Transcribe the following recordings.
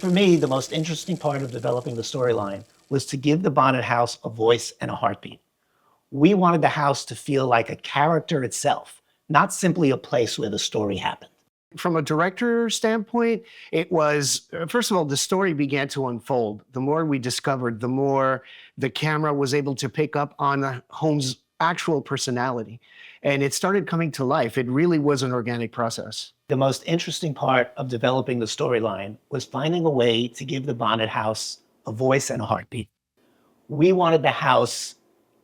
For me, the most interesting part of developing the storyline was to give the Bonnet house a voice and a heartbeat. We wanted the house to feel like a character itself, not simply a place where the story happened. From a director standpoint, it was, first of all, the story began to unfold. The more we discovered, the more the camera was able to pick up on the home's actual personality. And it started coming to life. It really was an organic process. The most interesting part of developing the storyline was finding a way to give the Bonnet house a voice and a heartbeat. We wanted the house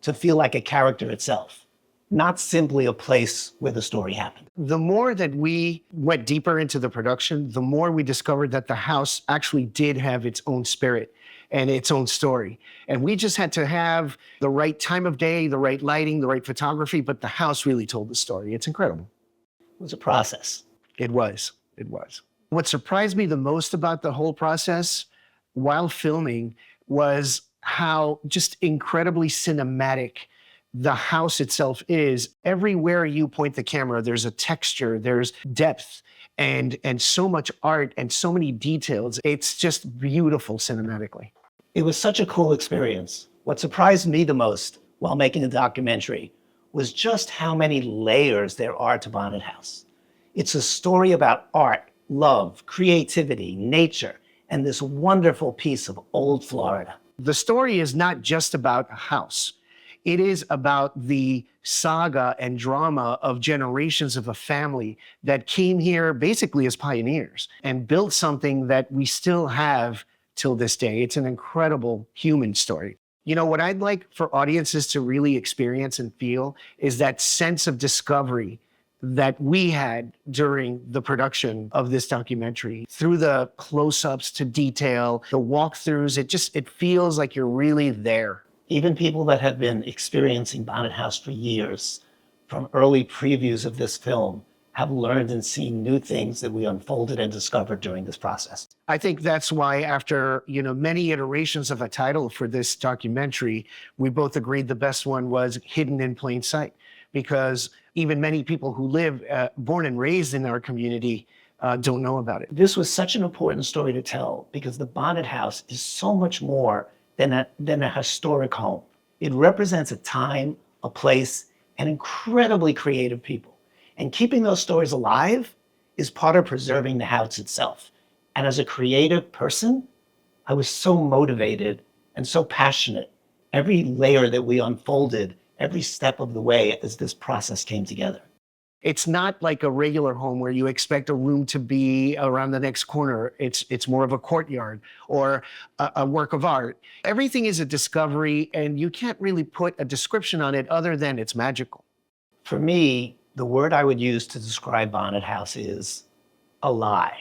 to feel like a character itself, not simply a place where the story happened. The more that we went deeper into the production, the more we discovered that the house actually did have its own spirit and its own story. And we just had to have the right time of day, the right lighting, the right photography, but the house really told the story. It's incredible. It was a process. It was. What surprised me the most about the whole process while filming was how just incredibly cinematic the house itself is. Everywhere you point the camera, there's a texture, there's depth, and so much art and so many details. It's just beautiful cinematically. It was such a cool experience. What surprised me the most while making the documentary was just how many layers there are to Bonnet House. It's a story about art, love, creativity, nature, and this wonderful piece of old Florida. The story is not just about a house. It is about the saga and drama of generations of a family that came here basically as pioneers and built something that we still have till this day. It's an incredible human story. You know, what I'd like for audiences to really experience and feel is that sense of discovery that we had during the production of this documentary. Through the close-ups to detail, the walkthroughs, it feels like you're really there. Even people that have been experiencing Bonnet House for years, from early previews of this film, have learned and seen new things that we unfolded and discovered during this process. I think that's why after, many iterations of a title for this documentary, we both agreed the best one was Hidden in Plain Sight, because even many people who live, born and raised in our community, don't know about it. This was such an important story to tell because the Bonnet House is so much more than a historic home. It represents a time, a place, and incredibly creative people. And keeping those stories alive is part of preserving the house itself. And as a creative person, I was so motivated and so passionate. Every layer that we unfolded, every step of the way as this process came together. It's not like a regular home where you expect a room to be around the next corner. It's more of a courtyard or a work of art. Everything is a discovery, and you can't really put a description on it other than it's magical. For me, the word I would use to describe Bonnet House is alive.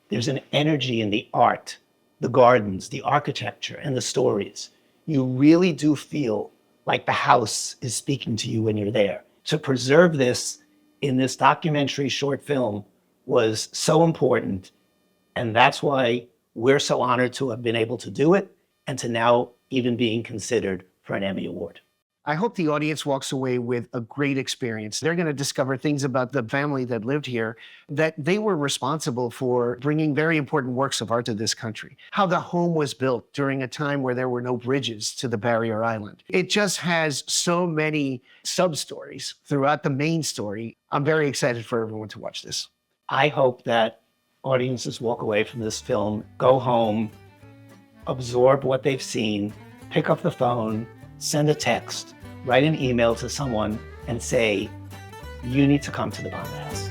There's an energy in the art, the gardens, the architecture, and the stories. You really do feel like the house is speaking to you when you're there. To preserve this in this documentary short film was so important. And that's why we're so honored to have been able to do it and to now even being considered for an Emmy Award. I hope the audience walks away with a great experience. They're going to discover things about the family that lived here, that they were responsible for bringing very important works of art to this country. How the home was built during a time where there were no bridges to the barrier island. It just has so many sub-stories throughout the main story. I'm very excited for everyone to watch this. I hope that audiences walk away from this film, go home, absorb what they've seen, pick up the phone, send a text, write an email to someone and say, you need to come to the Bonnet House.